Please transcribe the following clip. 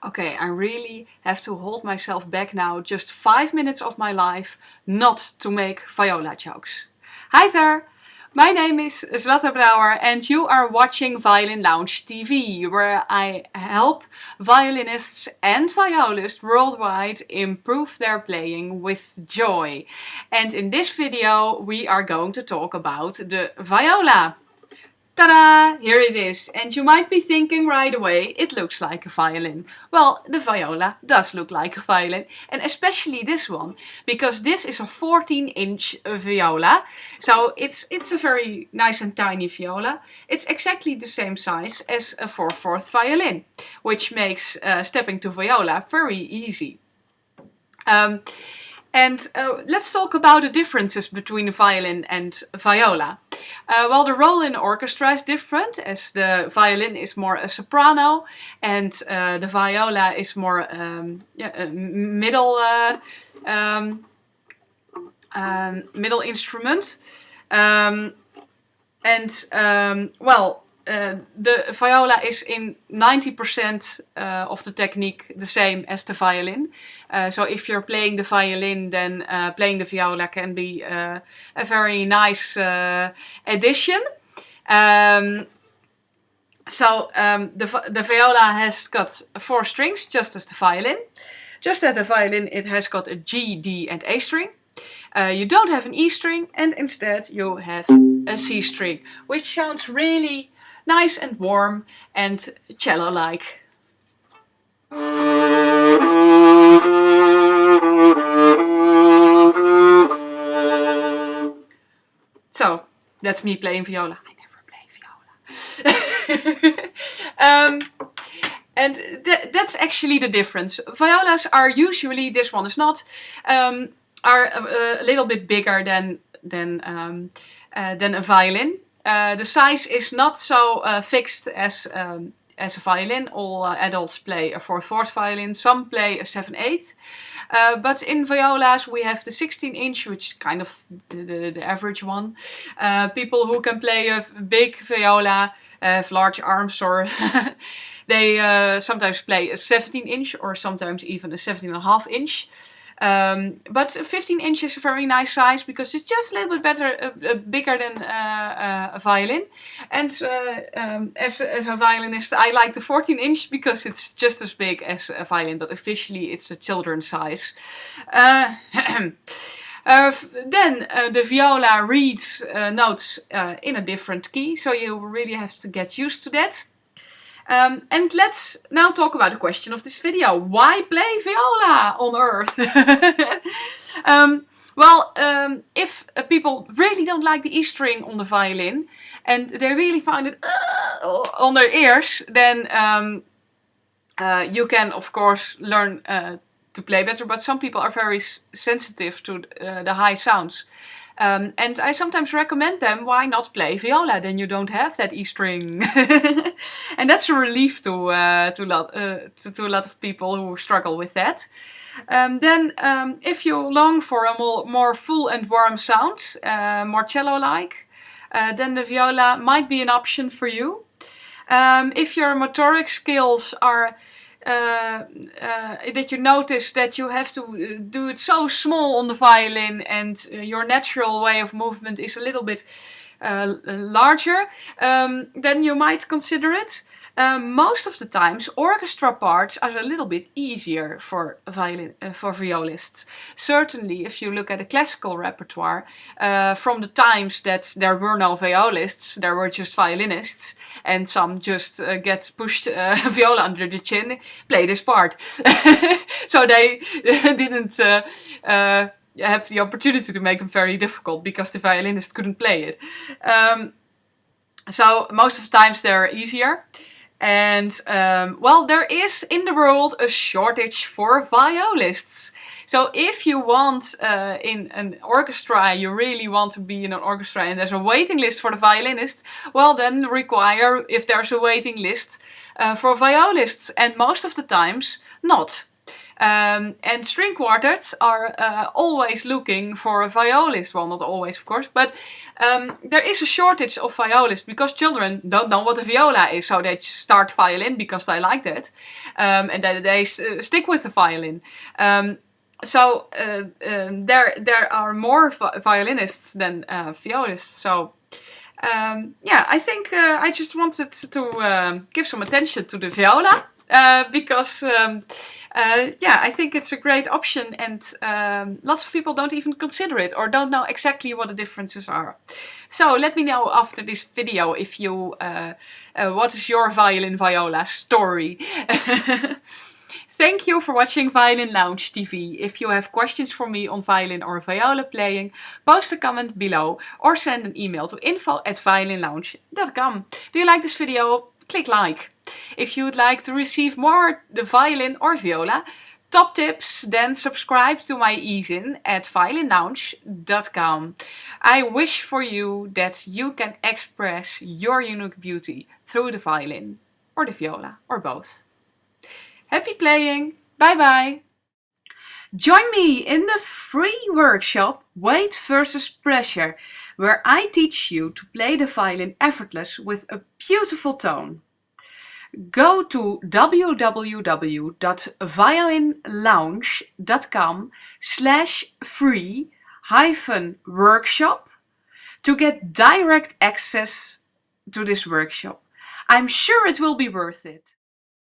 Okay, I really have to hold myself back now, just 5 minutes of my life, not to make viola jokes. Hi there! My name is Zlata Brouwer and you are watching Violin Lounge TV, where I help violinists and violists worldwide improve their playing with joy. And in this video we are going to talk about the viola. Ta-da! Here it is. And you might be thinking right away, it looks like a violin. Well, the viola does look like a violin, and especially this one, because this is a 14-inch viola. So it's a very nice and tiny viola. It's exactly the same size as a 4/4 violin, which makes stepping to viola very easy. Let's talk about the differences between a violin and viola. Well, the role in the orchestra is different, as the violin is more a soprano and the viola is more middle instrument. The viola is in 90% of the technique the same as the violin. So if you're playing the violin, then playing the viola can be a very nice addition. The viola has got 4 strings, just as the violin. Just as the violin, it has got a G, D and A string. You don't have an E string, and instead you have a C string, which sounds really nice and warm and cello-like. So, that's me playing viola. I never play viola. That's actually the difference. Violas are usually, this one is not, are a little bit bigger than a violin. The size is not so fixed as a violin. All adults play a 4/4 violin, some play a 7/8. But in violas we have the 16-inch, which is kind of the average one. People who can play a big viola, have large arms, or they sometimes play a 17-inch or sometimes even a 17.5-inch. But 15 inches is a very nice size because it's just a little bit bigger than a violin. And as a violinist, I like the 14-inch because it's just as big as a violin, but officially it's a children's size. The viola reads notes in a different key, so you really have to get used to that. And let's now talk about the question of this video. Why play viola on earth? If people really don't like the E string on the violin and they really find it on their ears, then you can of course learn to play better, but some people are very sensitive to the high sounds. And I sometimes recommend them, why not play viola? Then you don't have that E string. And that's a relief to a lot of people who struggle with that. If you long for a more full and warm sound, more cello-like, then the viola might be an option for you. If your motoric skills are that you notice that you have to do it so small on the violin and your natural way of movement is a little bit larger, then you might consider it. Most of the times orchestra parts are a little bit easier for violists. Certainly if you look at a classical repertoire, from the times that there were no violists, there were just violinists, and some just get pushed a viola under the chin, play this part. So they didn't have the opportunity to make them very difficult because the violinist couldn't play it. So most of the times they're easier. And there is in the world a shortage for violists. So if you want in an orchestra, you really want to be in an orchestra and there's a waiting list for the violinist, well then require if there's a waiting list for violists, and most of the times not. And string quartets are always looking for a violist. Well, not always, of course, but there is a shortage of violists because children don't know what a viola is, so they start violin because they like that, and then they stick with the violin. So there are more violinists than violists. So yeah, I think I just wanted to give some attention to the viola because yeah, I think it's a great option, and lots of people don't even consider it or don't know exactly what the differences are. So let me know after this video if you what is your violin viola story. Thank you for watching Violin Lounge TV. If you have questions for me on violin or viola playing, post a comment below or send an email to info@violinlounge.com. Do you like this video? Click like. If you would like to receive more the violin or viola top tips, then subscribe to my EZIN at violinlounge.com. I wish for you that you can express your unique beauty through the violin or the viola or both. Happy playing! Bye bye! Join me in the free workshop Weight versus Pressure, where I teach you to play the violin effortless with a beautiful tone. Go to www.violinlounge.com/free-workshop to get direct access to this workshop. I'm sure it will be worth it.